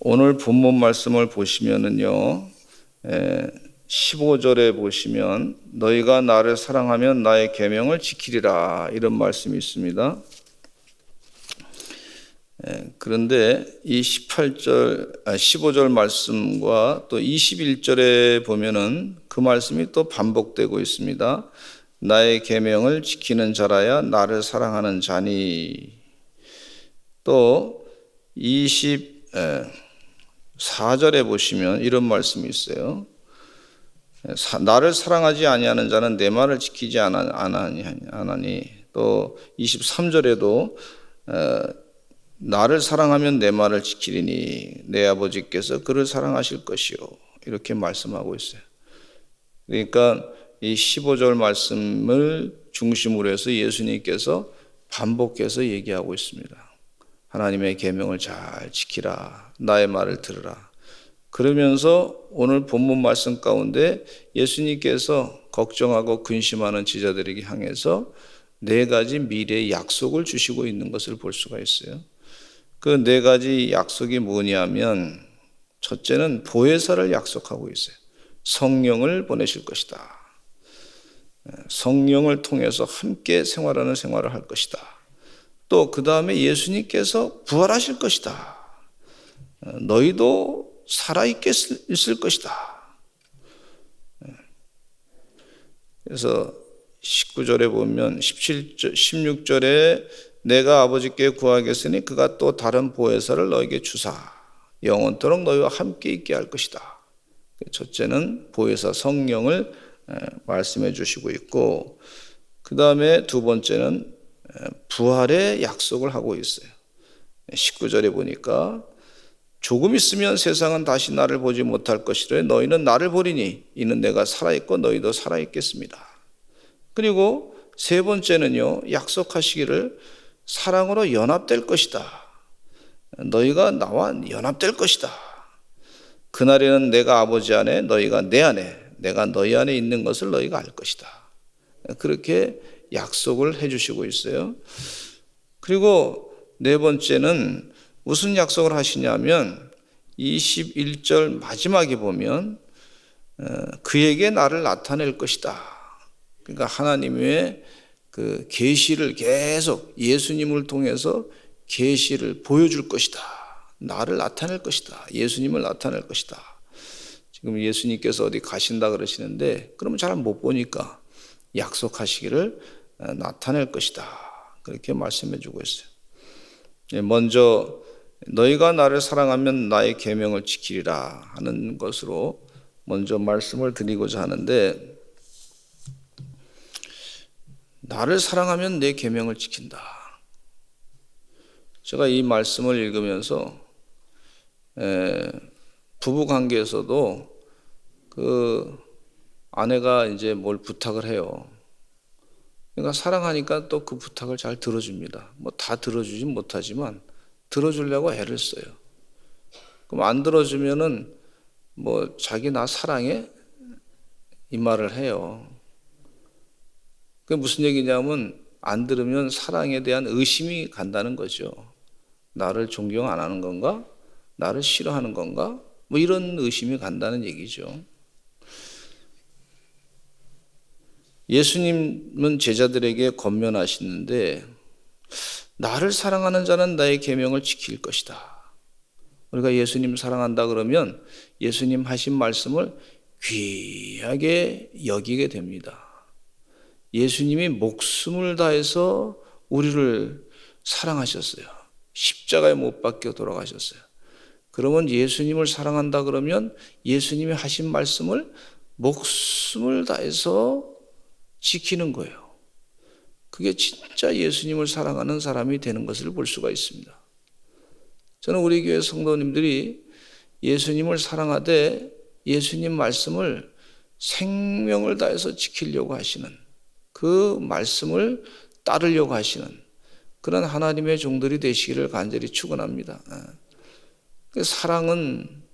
오늘 본문 말씀을 보시면은요, 15절에 보시면 너희가 나를 사랑하면 나의 계명을 지키리라 이런 말씀이 있습니다. 그런데 이 15절 말씀과 또 21절에 보면은 그 말씀이 또 반복되고 있습니다. 나의 계명을 지키는 자라야 나를 사랑하는 자니. 또 24절에 보시면 이런 말씀이 있어요. 나를 사랑하지 아니하는 자는 내 말을 지키지 않으니. 또 23절에도 나를 사랑하면 내 말을 지키리니 내 아버지께서 그를 사랑하실 것이요, 이렇게 말씀하고 있어요. 그러니까 이 15절 말씀을 중심으로 해서 예수님께서 반복해서 얘기하고 있습니다. 하나님의 계명을 잘 지키라, 나의 말을 들으라. 그러면서 오늘 본문 말씀 가운데 예수님께서 걱정하고 근심하는 제자들에게 향해서 4가지 미래의 약속을 주시고 있는 것을 볼 수가 있어요. 그 4가지 약속이 뭐냐면, 첫째는 보혜사를 약속하고 있어요. 성령을 보내실 것이다. 성령을 통해서 함께 생활하는 생활을 할 것이다. 또 그 다음에 예수님께서 부활하실 것이다. 너희도 살아있을 것이다. 그래서 19절에 보면 16절에 내가 아버지께 구하겠으니 그가 또 다른 보혜사를 너에게 주사 영원토록 너희와 함께 있게 할 것이다. 첫째는 보혜사 성령을 말씀해 주시고 있고, 그 다음에 두 번째는 부활의 약속을 하고 있어요. 19절에 보니까 조금 있으면 세상은 다시 나를 보지 못할 것이라 너희는 나를 보리니 이는 내가 살아있고 너희도 살아있겠습니다. 그리고 세 번째는요, 약속하시기를 사랑으로 연합될 것이다. 너희가 나와 연합될 것이다. 그날에는 내가 아버지 안에 너희가 내 안에 내가 너희 안에 있는 것을 너희가 알 것이다. 그렇게 약속을 해주시고 있어요. 그리고 네 번째는 무슨 약속을 하시냐면 21절 마지막에 보면 그에게 나를 나타낼 것이다. 그러니까 하나님의 그 계시를 계속 예수님을 통해서 계시를 보여줄 것이다. 나를 나타낼 것이다. 예수님을 나타낼 것이다. 지금 예수님께서 어디 가신다 그러시는데 그러면 잘 못 보니까 약속하시기를 나타낼 것이다. 그렇게 말씀해 주고 있어요. 먼저 너희가 나를 사랑하면 나의 계명을 지키리라 하는 것으로 먼저 말씀을 드리고자 하는데, 나를 사랑하면 내 계명을 지킨다. 제가 이 말씀을 읽으면서 부부 관계에서도 그 아내가 이제 뭘 부탁을 해요. 그러니까 사랑하니까 또 그 부탁을 잘 들어줍니다. 뭐 다 들어주진 못하지만 들어주려고 애를 써요. 그럼 안 들어주면은 뭐 자기 나 사랑해? 이 말을 해요. 그게 무슨 얘기냐면 안 들으면 사랑에 대한 의심이 간다는 거죠. 나를 존경 안 하는 건가? 나를 싫어하는 건가? 뭐 이런 의심이 간다는 얘기죠. 예수님은 제자들에게 권면하시는데 나를 사랑하는 자는 나의 계명을 지킬 것이다. 우리가 예수님 사랑한다 그러면 예수님 하신 말씀을 귀하게 여기게 됩니다. 예수님이 목숨을 다해서 우리를 사랑하셨어요. 십자가에 못 박혀 돌아가셨어요. 그러면 예수님을 사랑한다 그러면 예수님이 하신 말씀을 목숨을 다해서 지키는 거예요. 그게 진짜 예수님을 사랑하는 사람이 되는 것을 볼 수가 있습니다. 저는 우리 교회 성도님들이 예수님을 사랑하되 예수님 말씀을 생명을 다해서 지키려고 하시는, 그 말씀을 따르려고 하시는 그런 하나님의 종들이 되시기를 간절히 축원합니다. 그 사랑은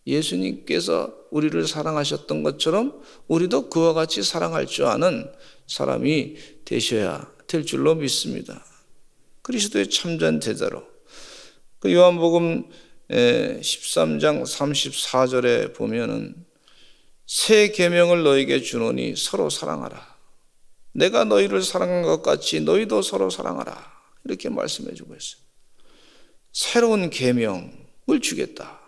예수님께서 우리를 사랑하셨던 것처럼 우리도 그와 같이 사랑할 줄 아는 사람이 되셔야 될 줄로 믿습니다. 그리스도의 참전 제자로. 그 요한복음 13장 34절에 보면은 새 계명을 너에게 주노니 서로 사랑하라. 내가 너희를 사랑한 것 같이 너희도 서로 사랑하라. 이렇게 말씀해 주고 있어요. 새로운 계명을 주겠다.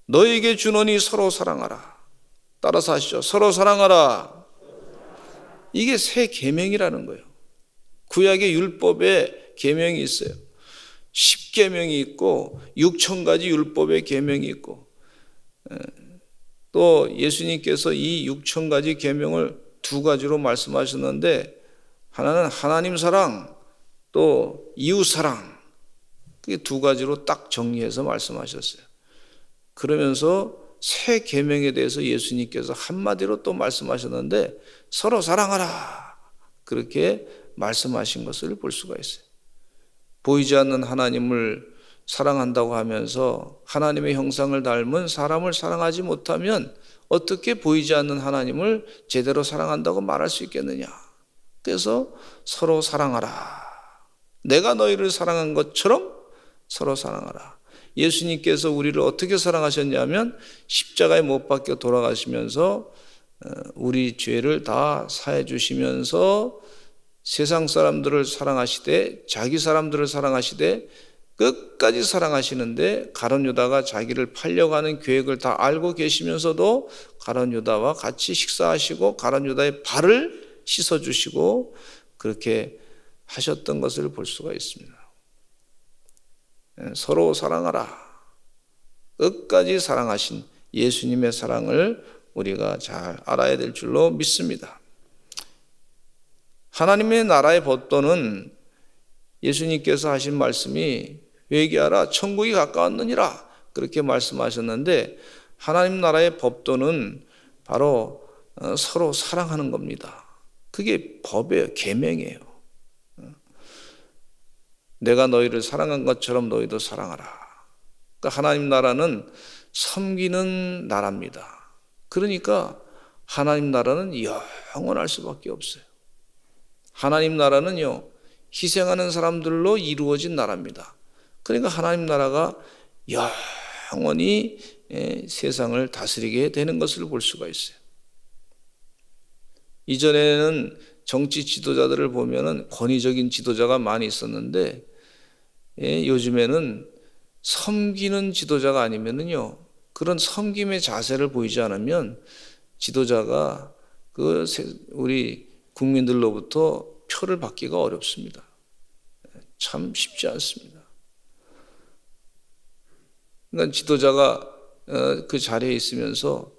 너에게 주노니 서로 사랑하라. 따라서 하시죠. 서로 사랑하라. 이게 새 계명이라는 거예요. 구약의 율법에 계명이 있어요. 10계명이 있고 6,000가지 율법의 계명이 있고, 또 예수님께서 이 6,000가지 계명을 두 가지로 말씀하셨는데, 하나는 하나님 사랑, 또 이웃 사랑, 그게 두 가지로 딱 정리해서 말씀하셨어요. 그러면서 새 계명에 대해서 예수님께서 한마디로 또 말씀하셨는데 서로 사랑하라, 그렇게 말씀하신 것을 볼 수가 있어요. 보이지 않는 하나님을 사랑한다고 하면서 하나님의 형상을 닮은 사람을 사랑하지 못하면 어떻게 보이지 않는 하나님을 제대로 사랑한다고 말할 수 있겠느냐. 그래서 서로 사랑하라. 내가 너희를 사랑한 것처럼 서로 사랑하라. 예수님께서 우리를 어떻게 사랑하셨냐면 십자가에 못 박혀 돌아가시면서 우리 죄를 다 사해 주시면서 세상 사람들을 사랑하시되 자기 사람들을 사랑하시되 끝까지 사랑하시는데, 가룟 유다가 자기를 팔려고 하는 계획을 다 알고 계시면서도 가룟 유다와 같이 식사하시고 가룟 유다의 발을 씻어주시고 그렇게 하셨던 것을 볼 수가 있습니다. 서로 사랑하라. 끝까지 사랑하신 예수님의 사랑을 우리가 잘 알아야 될 줄로 믿습니다. 하나님의 나라의 법도는 예수님께서 하신 말씀이 회개하라 천국이 가까웠느니라 그렇게 말씀하셨는데, 하나님 나라의 법도는 바로 서로 사랑하는 겁니다. 그게 법이에요. 계명이에요. 내가 너희를 사랑한 것처럼 너희도 사랑하라. 그러니까 하나님 나라는 섬기는 나라입니다. 그러니까 하나님 나라는 영원할 수밖에 없어요. 하나님 나라는요, 희생하는 사람들로 이루어진 나라입니다. 그러니까 하나님 나라가 영원히 세상을 다스리게 되는 것을 볼 수가 있어요. 이전에는 정치 지도자들을 보면은 권위적인 지도자가 많이 있었는데, 요즘에는 섬기는 지도자가 아니면은요, 그런 섬김의 자세를 보이지 않으면 지도자가 우리 국민들로부터 표를 받기가 어렵습니다. 참 쉽지 않습니다. 그러니까 지도자가 그 자리에 있으면서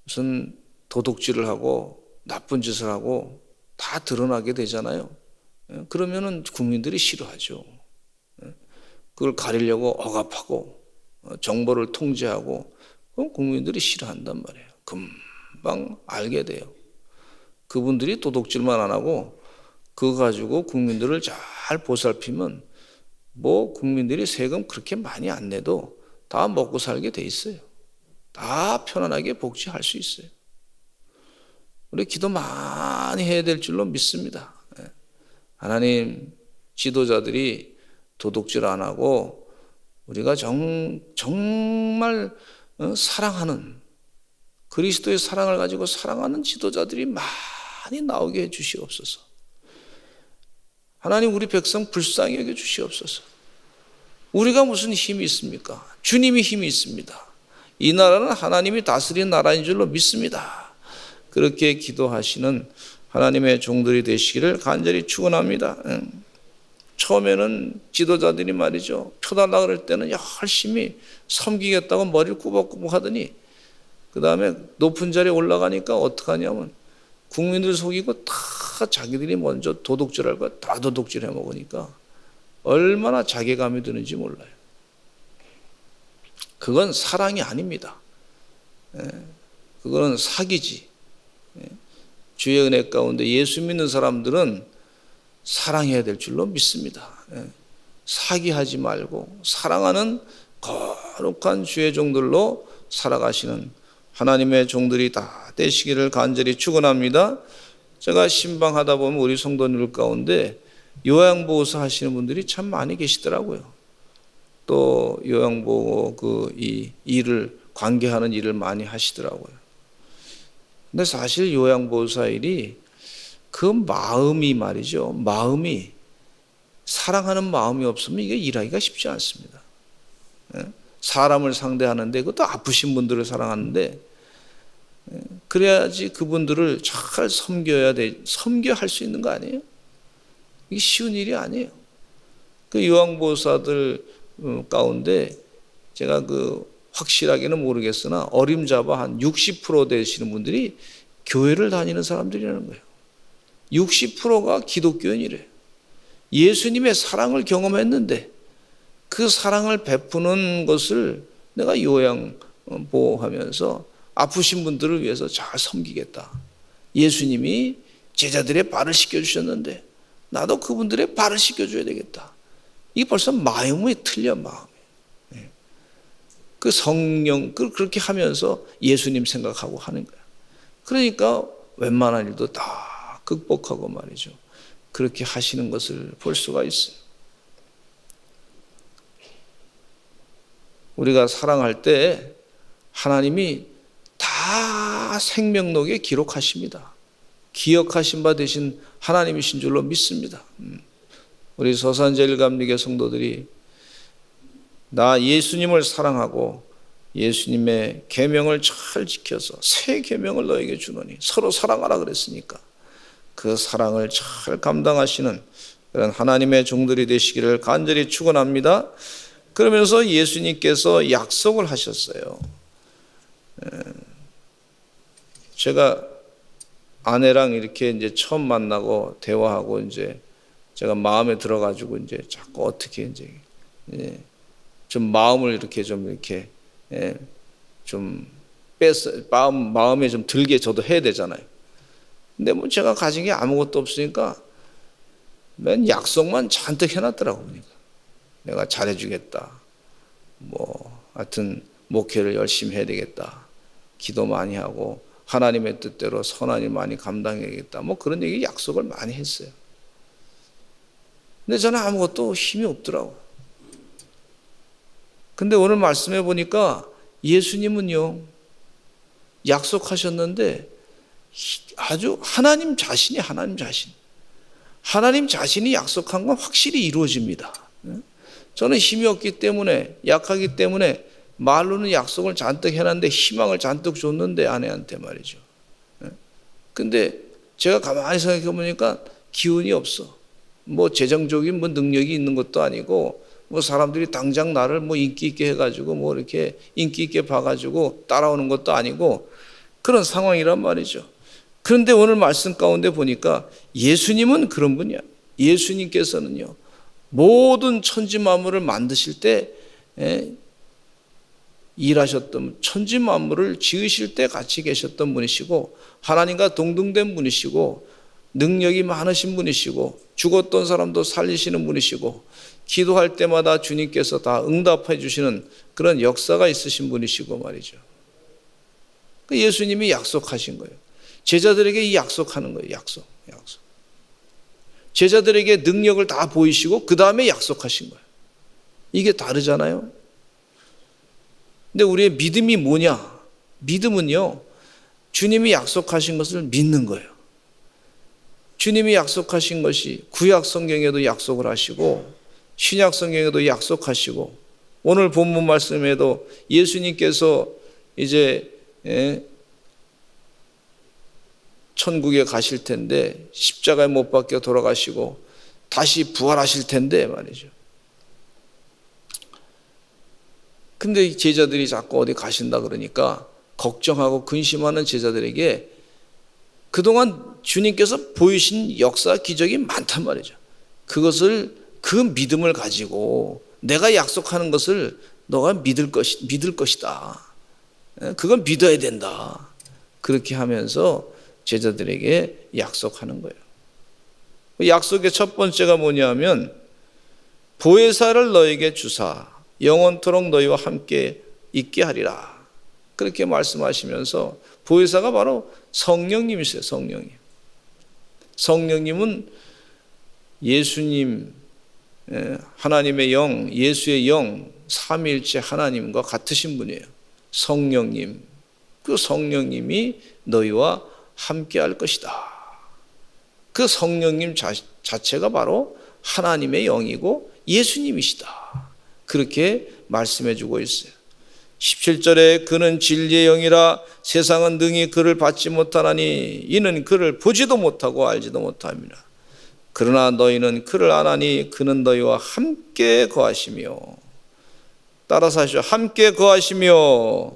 무슨 도둑질을 하고 나쁜 짓을 하고 다 드러나게 되잖아요. 그러면은 국민들이 싫어하죠. 그걸 가리려고 억압하고 정보를 통제하고, 그럼 국민들이 싫어한단 말이에요. 금방 알게 돼요. 그분들이 도둑질만 안 하고 그거 가지고 국민들을 잘 보살피면 뭐 국민들이 세금 그렇게 많이 안 내도 다 먹고 살게 돼 있어요. 다 편안하게 복지할 수 있어요. 우리 기도 많이 해야 될 줄로 믿습니다. 하나님, 지도자들이 도둑질 안 하고 우리가 정말 사랑하는, 그리스도의 사랑을 가지고 사랑하는 지도자들이 많이 나오게 해 주시옵소서. 하나님, 우리 백성 불쌍히 여겨 주시옵소서. 우리가 무슨 힘이 있습니까? 주님이 힘이 있습니다. 이 나라는 하나님이 다스리는 나라인 줄로 믿습니다. 그렇게 기도하시는 하나님의 종들이 되시기를 간절히 축원합니다. 처음에는 지도자들이 말이죠, 표 달라 그럴 때는 열심히 섬기겠다고 머리를 꾸벅꾸벅 하더니 그 다음에 높은 자리에 올라가니까 어떡하냐면 국민들 속이고 다 자기들이 먼저 도둑질할 거 다 도둑질 해먹으니까 얼마나 자괴감이 드는지 몰라요. 그건 사랑이 아닙니다. 그거는 사기지. 주의 은혜 가운데 예수 믿는 사람들은 사랑해야 될 줄로 믿습니다. 사기하지 말고 사랑하는 거룩한 주의 종들로 살아가시는 하나님의 종들이 다 되시기를 간절히 축원합니다. 제가 신방하다 보면 우리 성도님들 가운데 요양보호사 하시는 분들이 참 많이 계시더라고요. 또 요양보호 이 일을 관계하는 일을 많이 하시더라고요. 근데 사실 요양보호사 일이 그 마음이 말이죠. 마음이 사랑하는 마음이 없으면 이게 일하기가 쉽지 않습니다. 사람을 상대하는데 그것도 아프신 분들을 사랑하는데 그래야지 그분들을 잘 섬겨야 할 수 있는 거 아니에요? 이게 쉬운 일이 아니에요. 그 요양보호사들 가운데 제가 확실하게는 모르겠으나 어림잡아 한 60% 되시는 분들이 교회를 다니는 사람들이라는 거예요. 60%가 기독교인이래요. 예수님의 사랑을 경험했는데 그 사랑을 베푸는 것을 내가 요양보호하면서 아프신 분들을 위해서 잘 섬기겠다. 예수님이 제자들의 발을 씻겨주셨는데 나도 그분들의 발을 씻겨줘야 되겠다. 이게 벌써 마음이 틀려, 마음이. 그 성령, 그렇게 하면서 예수님 생각하고 하는 거야. 그러니까 웬만한 일도 다 극복하고 말이죠. 그렇게 하시는 것을 볼 수가 있어요. 우리가 사랑할 때 하나님이 다 생명록에 기록하십니다. 기억하신 바 되신 하나님이신 줄로 믿습니다. 우리 서산제일감리교 성도들이 나 예수님을 사랑하고 예수님의 계명을 잘 지켜서 새 계명을 너에게 주노니 서로 사랑하라 그랬으니까 그 사랑을 잘 감당하시는 그런 하나님의 종들이 되시기를 간절히 축원합니다. 그러면서 예수님께서 약속을 하셨어요. 제가 아내랑 이렇게 이제 처음 만나고 대화하고 이제 제가 마음에 들어가지고 이제 자꾸 어떻게 이제 좀 마음을 이렇게 좀 마음에 좀 들게 저도 해야 되잖아요. 근데 뭐 제가 가진 게 아무것도 없으니까 맨 약속만 잔뜩 해놨더라고. 그러니까 내가 잘해주겠다. 뭐 하여튼 목회를 열심히 해야 되겠다. 기도 많이 하고 하나님의 뜻대로 선한 일 많이 감당해야겠다. 뭐 그런 얘기 약속을 많이 했어요. 근데 저는 아무것도 힘이 없더라고요. 근데 오늘 말씀해 보니까 예수님은요, 약속하셨는데 아주 하나님 자신이 약속한 건 확실히 이루어집니다. 저는 힘이 없기 때문에, 약하기 때문에 말로는 약속을 잔뜩 해놨는데 희망을 잔뜩 줬는데 아내한테 말이죠. 근데 제가 가만히 생각해 보니까 기운이 없어. 뭐 재정적인 뭐 능력이 있는 것도 아니고 뭐 사람들이 당장 나를 뭐 인기 있게 해가지고 뭐 이렇게 인기 있게 봐가지고 따라오는 것도 아니고 그런 상황이란 말이죠. 그런데 오늘 말씀 가운데 보니까 예수님은 그런 분이야. 예수님께서는요, 모든 천지 만물을 만드실 때 일하셨던, 천지 만물을 지으실 때 같이 계셨던 분이시고 하나님과 동등된 분이시고 능력이 많으신 분이시고 죽었던 사람도 살리시는 분이시고 기도할 때마다 주님께서 다 응답해 주시는 그런 역사가 있으신 분이시고 말이죠. 예수님이 약속하신 거예요. 제자들에게 이 약속하는 거예요. 약속. 제자들에게 능력을 다 보이시고 그 다음에 약속하신 거예요. 이게 다르잖아요. 근데 우리의 믿음이 뭐냐? 믿음은요, 주님이 약속하신 것을 믿는 거예요. 주님이 약속하신 것이 구약 성경에도 약속을 하시고 신약 성경에도 약속하시고 오늘 본문 말씀에도 예수님께서 이제 천국에 가실 텐데 십자가에 못 박혀 돌아가시고 다시 부활하실 텐데 말이죠. 근데 제자들이 자꾸 어디 가신다 그러니까 걱정하고 근심하는 제자들에게 그동안 주님께서 보이신 역사 기적이 많단 말이죠. 그 믿음을 가지고 내가 약속하는 것을 너가 믿을 것이다. 그건 믿어야 된다. 그렇게 하면서 제자들에게 약속하는 거예요. 약속의 첫 번째가 뭐냐면 보혜사를 너에게 주사 영원토록 너희와 함께 있게 하리라. 그렇게 말씀하시면서 보혜사가 바로 성령님이세요. 성령님은 예수님, 하나님의 영, 예수의 영, 삼위일체 하나님과 같으신 분이에요. 성령님. 그 성령님이 너희와 함께 할 것이다. 그 성령님 자체가 바로 하나님의 영이고 예수님이시다. 그렇게 말씀해 주고 있어요. 17절에 그는 진리의 영이라 세상은 능히 그를 받지 못하나니 이는 그를 보지도 못하고 알지도 못합니다. 그러나 너희는 그를 아나니 그는 너희와 함께 거하시며, 따라서 하시죠. 함께 거하시며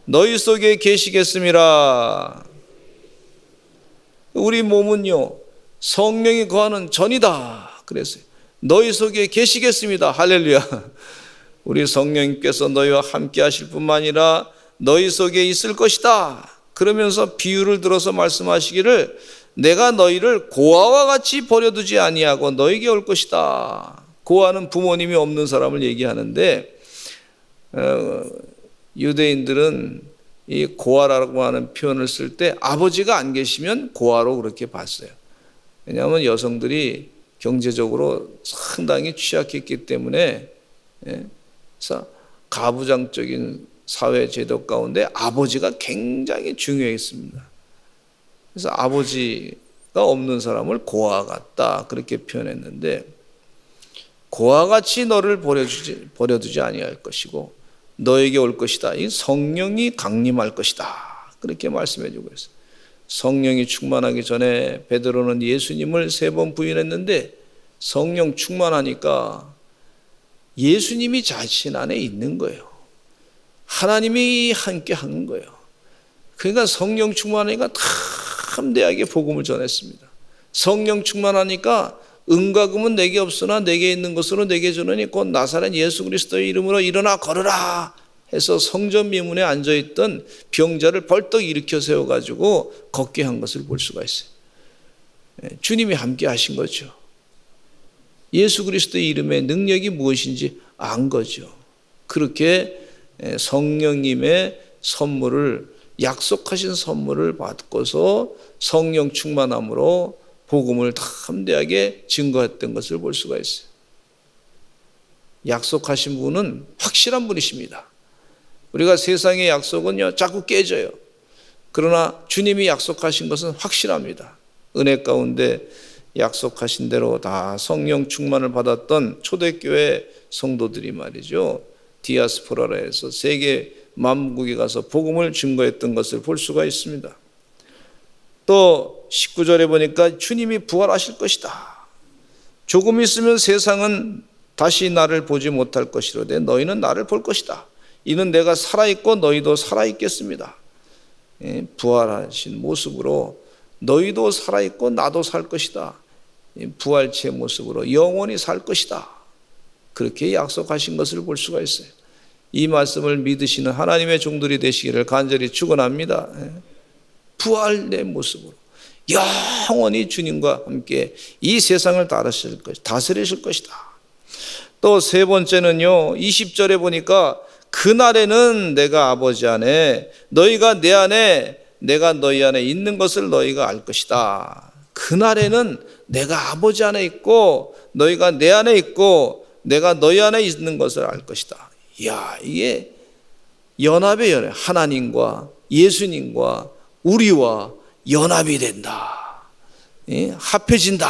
너희 속에 계시겠음이라. 우리 몸은요 성령이 거하는 전이다 그랬어요. 너희 속에 계시겠습니다. 할렐루야. 우리 성령님께서 너희와 함께 하실 뿐만 아니라 너희 속에 있을 것이다. 그러면서 비유를 들어서 말씀하시기를 내가 너희를 고아와 같이 버려두지 아니하고 너희에게 올 것이다. 고아는 부모님이 없는 사람을 얘기하는데 유대인들은 이 고아라고 하는 표현을 쓸 때 아버지가 안 계시면 고아로 그렇게 봤어요. 왜냐하면 여성들이 경제적으로 상당히 취약했기 때문에 그래서 가부장적인 사회 제도 가운데 아버지가 굉장히 중요했습니다. 그래서 아버지가 없는 사람을 고아 같다 그렇게 표현했는데, 고아같이 너를 버려두지 아니할 것이고 너에게 올 것이다. 이 성령이 강림할 것이다 그렇게 말씀해 주고 있어요. 성령이 충만하기 전에 베드로는 예수님을 3번 부인했는데 성령 충만하니까 예수님이 자신 안에 있는 거예요. 하나님이 함께 하는 거예요. 그러니까 성령 충만하니까 담대하게 복음을 전했습니다. 성령 충만하니까 은과 금은 내게 없으나 내게 있는 것으로 내게 주노니 곧 나사렛 예수 그리스도의 이름으로 일어나 걸으라 해서 성전 미문에 앉아있던 병자를 벌떡 일으켜 세워가지고 걷게 한 것을 볼 수가 있어요. 주님이 함께 하신 거죠. 예수 그리스도의 이름의 능력이 무엇인지 안 거죠. 그렇게 성령님의 선물을, 약속하신 선물을 받고서 성령 충만함으로 복음을 담대하게 증거했던 것을 볼 수가 있어요. 약속하신 분은 확실한 분이십니다. 우리가 세상의 약속은요 자꾸 깨져요. 그러나 주님이 약속하신 것은 확실합니다. 은혜 가운데 약속하신 대로 다 성령 충만을 받았던 초대교회 성도들이 말이죠, 디아스포라라 해서 세계 만국에 가서 복음을 증거했던 것을 볼 수가 있습니다. 또 19절에 보니까 주님이 부활하실 것이다. 조금 있으면 세상은 다시 나를 보지 못할 것이로되 너희는 나를 볼 것이다. 이는 내가 살아있고 너희도 살아있겠습니다. 부활하신 모습으로 너희도 살아있고 나도 살 것이다. 부활체 모습으로 영원히 살 것이다. 그렇게 약속하신 것을 볼 수가 있어요. 이 말씀을 믿으시는 하나님의 종들이 되시기를 간절히 축원합니다. 부활의 모습으로 영원히 주님과 함께 이 세상을 다스리실 것이다. 또 3번째는요 20절에 보니까 그날에는 내가 아버지 안에 너희가 내 안에 내가 너희 안에 있는 것을 너희가 알 것이다. 그날에는 내가 아버지 안에 있고 너희가 내 안에 있고 내가 너희 안에 있는 것을 알 것이다. 이야, 이게 연합의 연합, 하나님과 예수님과 우리와 연합이 된다, 합해진다,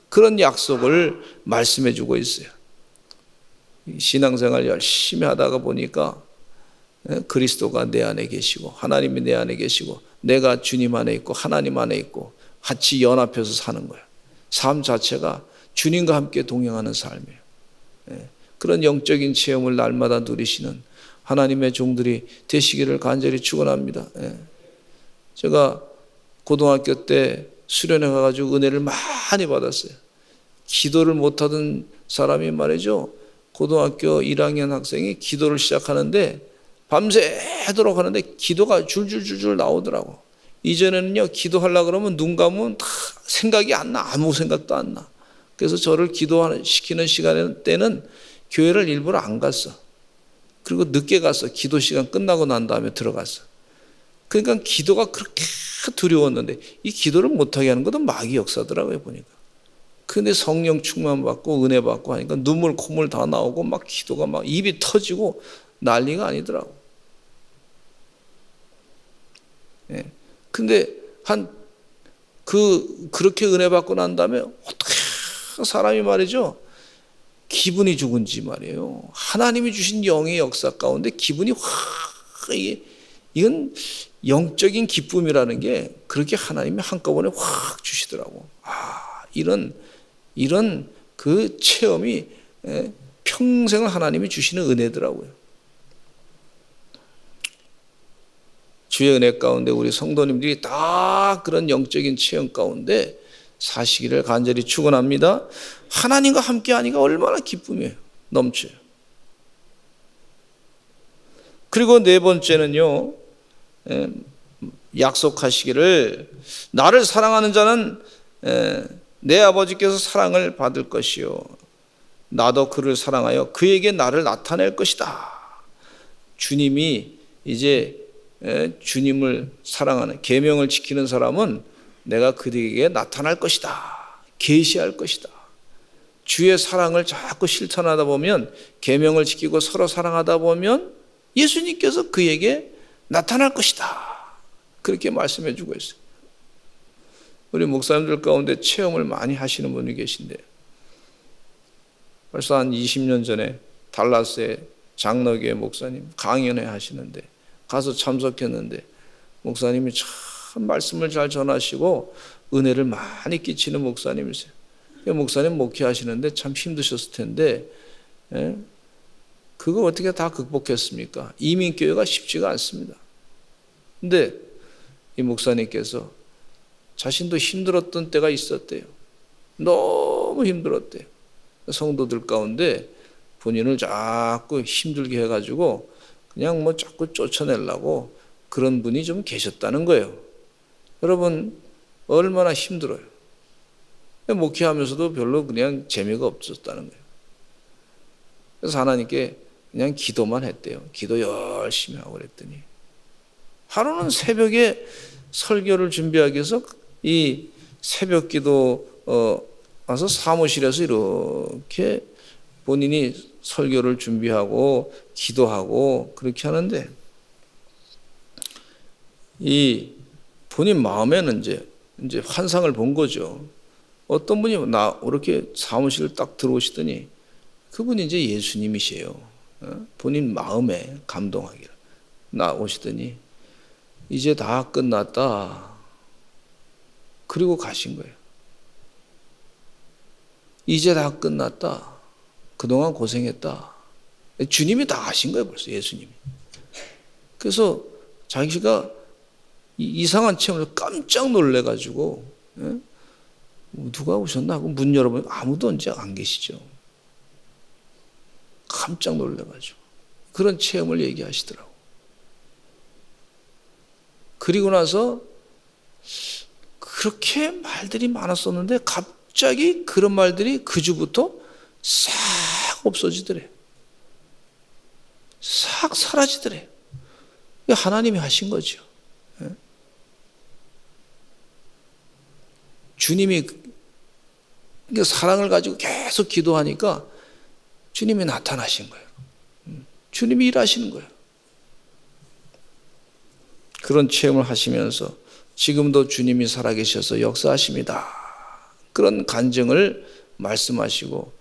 그런 약속을 말씀해 주고 있어요. 신앙생활 열심히 하다가 보니까 그리스도가 내 안에 계시고 하나님이 내 안에 계시고 내가 주님 안에 있고 하나님 안에 있고 같이 연합해서 사는 거예요. 삶 자체가 주님과 함께 동행하는 삶이에요. 그런 영적인 체험을 날마다 누리시는 하나님의 종들이 되시기를 간절히 축원합니다. 제가 고등학교 때 수련회 가가지고 은혜를 많이 받았어요. 기도를 못하던 사람이 말이죠, 고등학교 1학년 학생이 기도를 시작하는데 밤새도록 하는데 기도가 줄줄줄줄 나오더라고. 이전에는요 기도하려고 그러면 눈 감으면 다 생각이 안 나. 아무 생각도 안 나. 그래서 저를 기도시키는 시간 때는 교회를 일부러 안 갔어. 그리고 늦게 갔어. 기도 시간 끝나고 난 다음에 들어갔어. 그러니까 기도가 그렇게 두려웠는데 이 기도를 못하게 하는 것도 마귀 역사더라고요 보니까. 근데 성령 충만 받고 은혜 받고 하니까 눈물 콧물 다 나오고 막 기도가 막 입이 터지고 난리가 아니더라고. 예. 근데 그렇게 은혜 받고 난 다음에 어떻게 사람이 말이죠. 기분이 죽은지 말이에요. 하나님이 주신 영의 역사 가운데 기분이 이건 영적인 기쁨이라는 게 그렇게 하나님이 한꺼번에 확 주시더라고. 이런 그 체험이 평생을 하나님이 주시는 은혜더라고요. 주의 은혜 가운데 우리 성도님들이 다 그런 영적인 체험 가운데 사시기를 간절히 축원합니다. 하나님과 함께 하니까 얼마나 기쁨이에요. 넘쳐요. 그리고 네 번째는요. 약속하시기를 나를 사랑하는 자는 내 아버지께서 사랑을 받을 것이요 나도 그를 사랑하여 그에게 나를 나타낼 것이다. 주님이 이제 주님을 사랑하는 계명을 지키는 사람은 내가 그에게 나타날 것이다. 계시할 것이다. 주의 사랑을 자꾸 실천하다 보면 계명을 지키고 서로 사랑하다 보면 예수님께서 그에게 나타날 것이다. 그렇게 말씀해 주고 있어요. 우리 목사님들 가운데 체험을 많이 하시는 분이 계신데 벌써 한 20년 전에 달라스의 장로교회 목사님 강연회 하시는데 가서 참석했는데 목사님이 참 말씀을 잘 전하시고 은혜를 많이 끼치는 목사님이세요. 목사님 목회하시는데 참 힘드셨을 텐데 그거 어떻게 다 극복했습니까? 이민교회가 쉽지가 않습니다. 근데 이 목사님께서 자신도 힘들었던 때가 있었대요. 너무 힘들었대요. 성도들 가운데 본인을 자꾸 힘들게 해가지고 그냥 뭐 자꾸 쫓아내려고 그런 분이 좀 계셨다는 거예요. 여러분 얼마나 힘들어요. 목회하면서도 별로 그냥 재미가 없었다는 거예요. 그래서 하나님께 그냥 기도만 했대요. 기도 열심히 하고 그랬더니 하루는 새벽에 설교를 준비하기 위해서 이 새벽 기도 와서 사무실에서 이렇게 본인이 설교를 준비하고 기도하고 그렇게 하는데 이 본인 마음에는 이제 환상을 본 거죠. 어떤 분이 이렇게 사무실을 딱 들어오시더니 그분이 이제 예수님이세요. 본인 마음에 감동하기를 나오시더니 이제 다 끝났다. 그리고 가신 거예요. 이제 다 끝났다. 그동안 고생했다. 주님이 다 아신 거예요, 벌써 예수님이. 그래서 자기가 이상한 체험을 깜짝 놀래가지고 누가 오셨나 하고 문 열어보면 아무도 이제 안 계시죠. 깜짝 놀래가지고 그런 체험을 얘기하시더라고. 그리고 나서 그렇게 말들이 많았었는데 갑자기 그런 말들이 그 주부터 싹 없어지더래. 싹 사라지더래. 하나님이 하신 거죠. 주님이 사랑을 가지고 계속 기도하니까 주님이 나타나신 거예요. 주님이 일하시는 거예요. 그런 체험을 하시면서 지금도 주님이 살아계셔서 역사하십니다. 그런 간증을 말씀하시고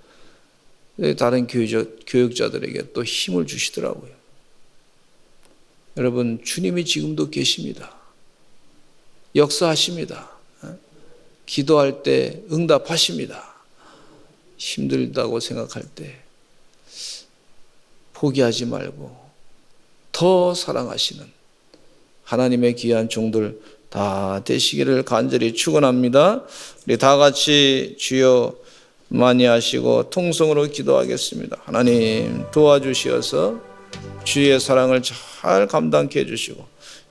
다른 교육자들에게 또 힘을 주시더라고요. 여러분, 주님이 지금도 계십니다. 역사하십니다. 기도할 때 응답하십니다. 힘들다고 생각할 때 포기하지 말고 더 사랑하시는 하나님의 귀한 종들 다 되시기를 간절히 축원합니다. 우리 다 같이 주여 많이 하시고 통성으로 기도하겠습니다. 하나님 도와주시어서 주의 사랑을 잘 감당케 해주시고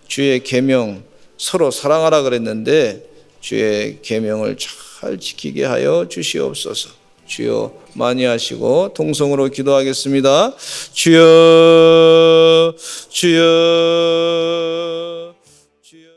주의 계명 서로 사랑하라 그랬는데 주의 계명을 잘 지키게 하여 주시옵소서. 주여 많이 하시고 통성으로 기도하겠습니다. 주여 주여 주여